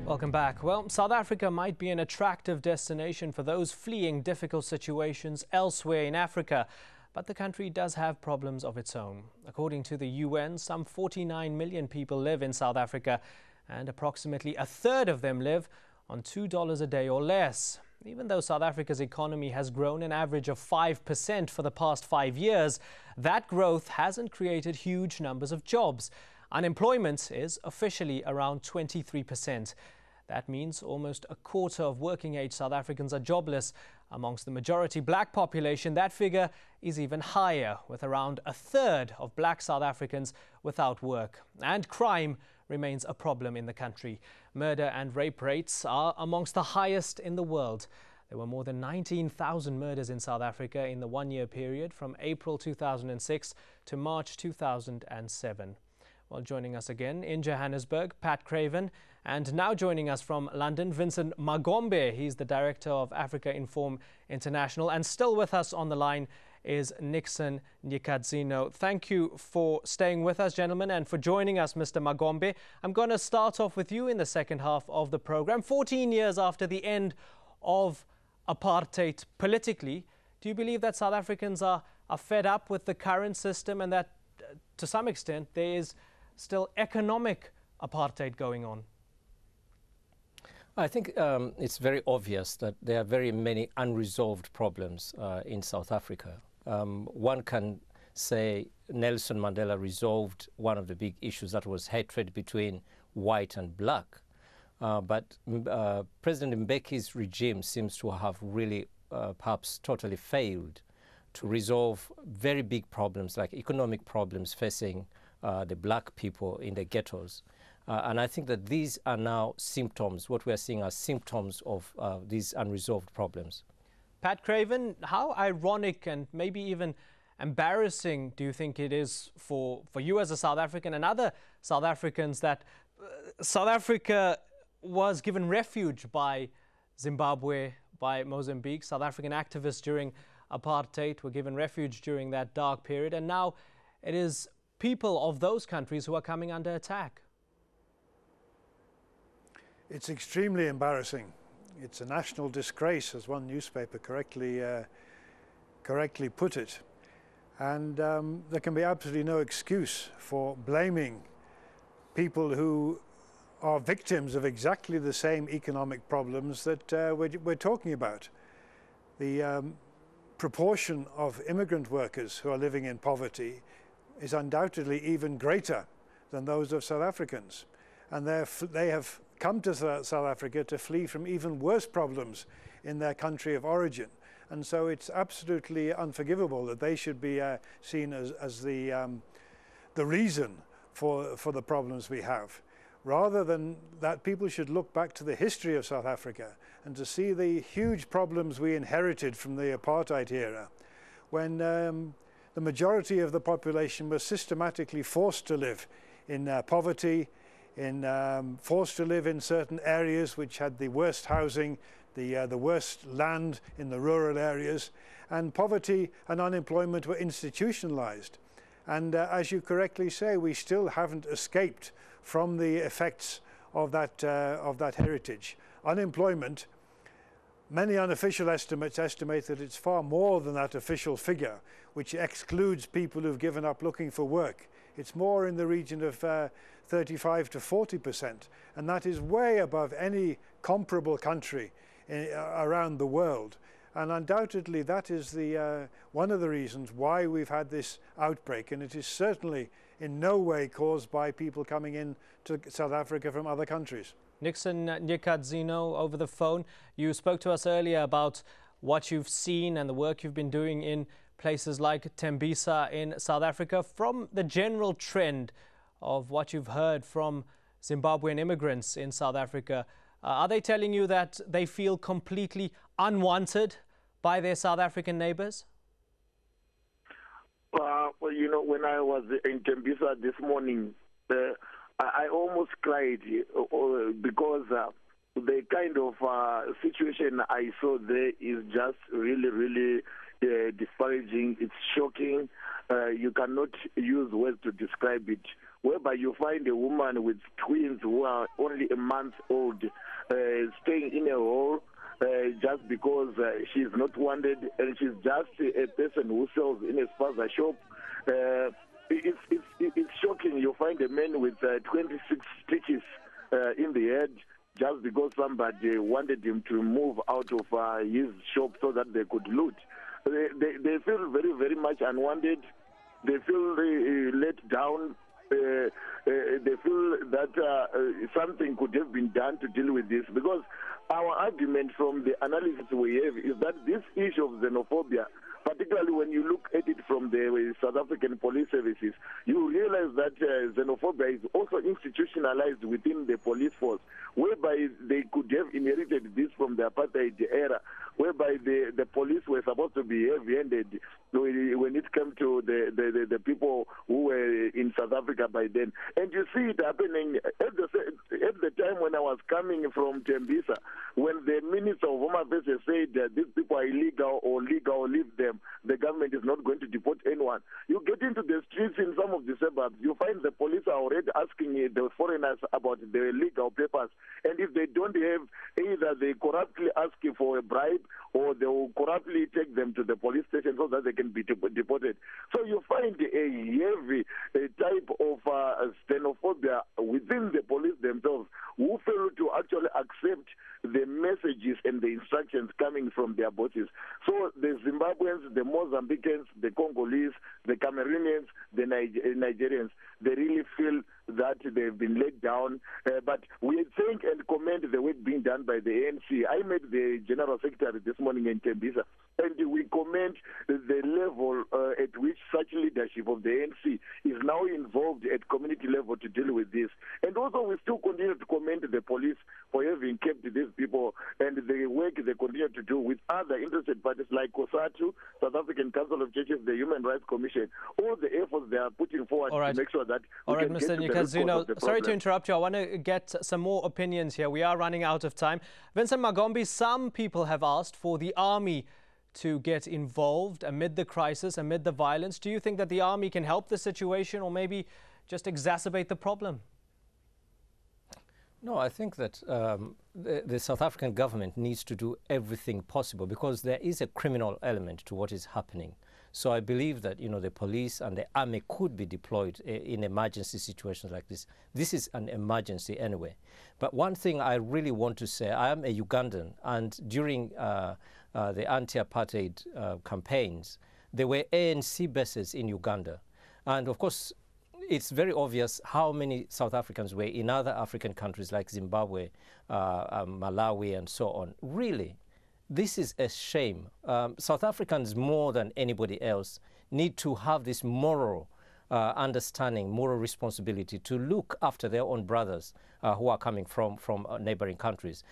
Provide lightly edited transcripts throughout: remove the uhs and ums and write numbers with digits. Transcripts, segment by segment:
Welcome back. Well, South Africa might be an attractive destination for those fleeing difficult situations elsewhere in Africa, but the country does have problems of its own. According to the UN, some 49 million people live in South Africa, and approximately a third of them live on $2 a day or less. Even though South Africa's economy has grown an average of 5% for the past 5 years, that growth hasn't created huge numbers of jobs. Unemployment is officially around 23%. That means almost a quarter of working-age South Africans are jobless. Amongst the majority black population, that figure is even higher, with around a third of black South Africans without work. And crime remains a problem in the country. Murder and rape rates are amongst the highest in the world. There were more than 19,000 murders in South Africa in the one-year period from April 2006 to March 2007. Well, joining us again in Johannesburg, Pat Craven, and now joining us from London, Vincent Magombe. He's the director of Africa Inform International, and still with us on the line is Nixon Nyikadzino. Thank you for staying with us, gentlemen, and for joining us, Mr. Magombe. I'm going to start off with you in the second half of the program. 14 years after the end of apartheid politically, do you believe that South Africans are fed up with the current system and that to some extent there is still economic apartheid going on? I think it's very obvious that there are very many unresolved problems in South Africa. One can say Nelson Mandela resolved one of the big issues, that was hatred between white and black. But President Mbeki's regime seems to have really perhaps totally failed to resolve very big problems like economic problems facing the black people in the ghettos. And I think that these are now symptoms, what we are seeing are symptoms of these unresolved problems. Pat Craven, how ironic and maybe even embarrassing do you think it is for you as a South African and other South Africans that South Africa was given refuge by Zimbabwe, by Mozambique? South African activists during apartheid were given refuge during that dark period, and now it is people of those countries who are coming under attack. It's extremely embarrassing. It's a national disgrace, as one newspaper correctly put it. And there can be absolutely no excuse for blaming people who are victims of exactly the same economic problems that we're talking about. The proportion of immigrant workers who are living in poverty is undoubtedly even greater than those of South Africans. And they have come to South Africa to flee from even worse problems in their country of origin. And so it's absolutely unforgivable that they should be seen as the reason for the problems we have. Rather than that, people should look back to the history of South Africa and to see the huge problems we inherited from the apartheid era, when the majority of the population was systematically forced to live in poverty, forced to live in certain areas which had the worst housing, the worst land in the rural areas, and poverty and unemployment were institutionalized. And as you correctly say, we still haven't escaped from the effects of that heritage. Unemployment, many unofficial estimates estimate that it's far more than that official figure, which excludes people who've given up looking for work. It's more in the region of 35 to 40%, and that is way above any comparable country around the world. And undoubtedly that is one of the reasons why we've had this outbreak, and it is certainly in no way caused by people coming in to South Africa from other countries. Nixon Nyikadzino, over the phone, you spoke to us earlier about what you've seen and the work you've been doing in places like Tembisa in South Africa. From the general trend of what you've heard from Zimbabwean immigrants in South Africa, are they telling you that they feel completely unwanted by their South African neighbors? Well, you know, when I was in Tembisa this morning, I almost cried because the kind of situation I saw there is just really, really disparaging, it's shocking. You cannot use words to describe it. Whereby you find a woman with twins who are only a month old staying in a hole just because she's not wanted, and she's just a person who sells in a spaza shop. It's shocking. You find a man with 26 stitches in the head just because somebody wanted him to move out of his shop so that they could loot. They feel very, very much unwanted. They feel let down. They feel that something could have been done to deal with this, because our argument from the analysis we have is that this issue of xenophobia, particularly when you look at it from the South African police services, you realize that xenophobia is also institutionalized within the police force, whereby they could have inherited this from the apartheid era, whereby the police were supposed to be heavy-handed when it came to the people who were in South Africa by then. And you see it happening at the time when I was coming from Tembisa, when the Minister of Home Affairs said that these people are illegal or legal, leave them, the government is not going to deport anyone. You get into the streets in some of the suburbs, you find the police are already asking the foreigners about their legal papers, and if they don't have, either they corruptly ask for a bribe or they will corruptly take them to the police station so that they can be deported. So you find a heavy type of xenophobia within the police themselves, who fail to actually accept the messages and the instructions coming from their bosses. So the Zimbabweans, the Mozambicans, the Congolese, the Cameroonians, the Nigerians, they really feel that they've been let down. But we thank and commend the work being done by the ANC. I met the General Secretary this morning in Tembisa, and we commend the level at which such leadership of the ANC is now involved at community level to deal with this. And also we still continue to commend the police for having kept these people and the work they continue to do with other interested parties like COSATU, South African Council of Churches, the Human Rights Commission, all the efforts they are putting forward to make sure that we can get to the root cause of the problem. Sorry to interrupt you. I want to get some more opinions here. We are running out of time. Vincent Magombe, some people have asked for the army to get involved amid the crisis, amid the violence. Do you think that the army can help the situation or maybe just exacerbate the problem? No, I think that the South African government needs to do everything possible, because there is a criminal element to what is happening. So I believe that, you know, the police and the army could be deployed in emergency situations like this. This is an emergency anyway. But one thing I really want to say, I am a Ugandan, and during the anti-apartheid campaigns, there were ANC bases in Uganda. And of course, it's very obvious how many South Africans were in other African countries like Zimbabwe, Malawi, and so on. Really, this is a shame. South Africans, more than anybody else, need to have this moral understanding, moral responsibility to look after their own brothers who are coming from neighboring countries.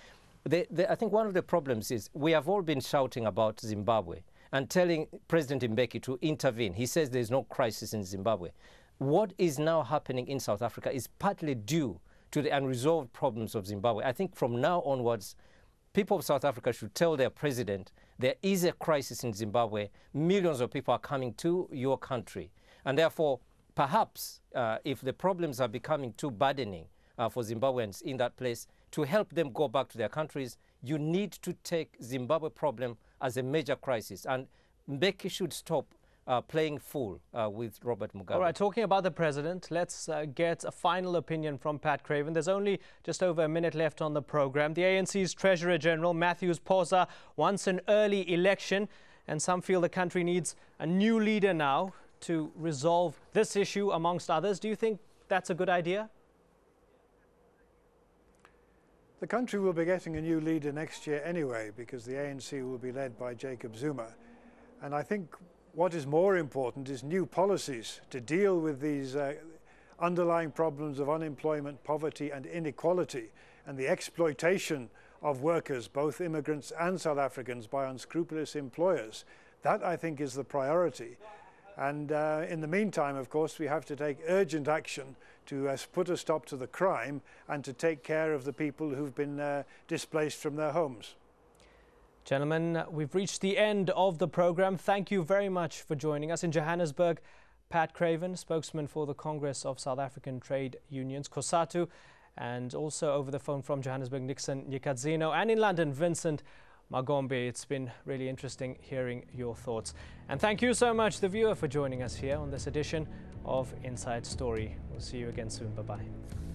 I think one of the problems is we have all been shouting about Zimbabwe and telling President Mbeki to intervene. He says there's no crisis in Zimbabwe. What is now happening in South Africa is partly due to the unresolved problems of Zimbabwe. I think from now onwards, people of South Africa should tell their president there is a crisis in Zimbabwe. Millions of people are coming to your country. And therefore, perhaps if the problems are becoming too burdening for Zimbabweans in that place, to help them go back to their countries, you need to take Zimbabwe problem as a major crisis. And Mbeki should stop playing fool with Robert Mugabe. All right, talking about the president, let's get a final opinion from Pat Craven. There's only just over a minute left on the program. The ANC's Treasurer General, Matthews Phosa, wants an early election, and some feel the country needs a new leader now to resolve this issue, amongst others. Do you think that's a good idea? The country will be getting a new leader next year anyway, because the ANC will be led by Jacob Zuma. And I think what is more important is new policies to deal with these underlying problems of unemployment, poverty and inequality, and the exploitation of workers, both immigrants and South Africans, by unscrupulous employers. That, I think, is the priority. And in the meantime, of course, we have to take urgent action to put a stop to the crime and to take care of the people who've been displaced from their homes. Gentlemen, we've reached the end of the program. Thank you very much for joining us. In Johannesburg, Pat Craven, spokesman for the Congress of South African Trade Unions, COSATU, and also over the phone from Johannesburg, Nixon Nyikadzino, and in London, Vincent Magombe. It's been really interesting hearing your thoughts. And thank you so much, the viewer, for joining us here on this edition of Inside Story. We'll see you again soon. Bye-bye.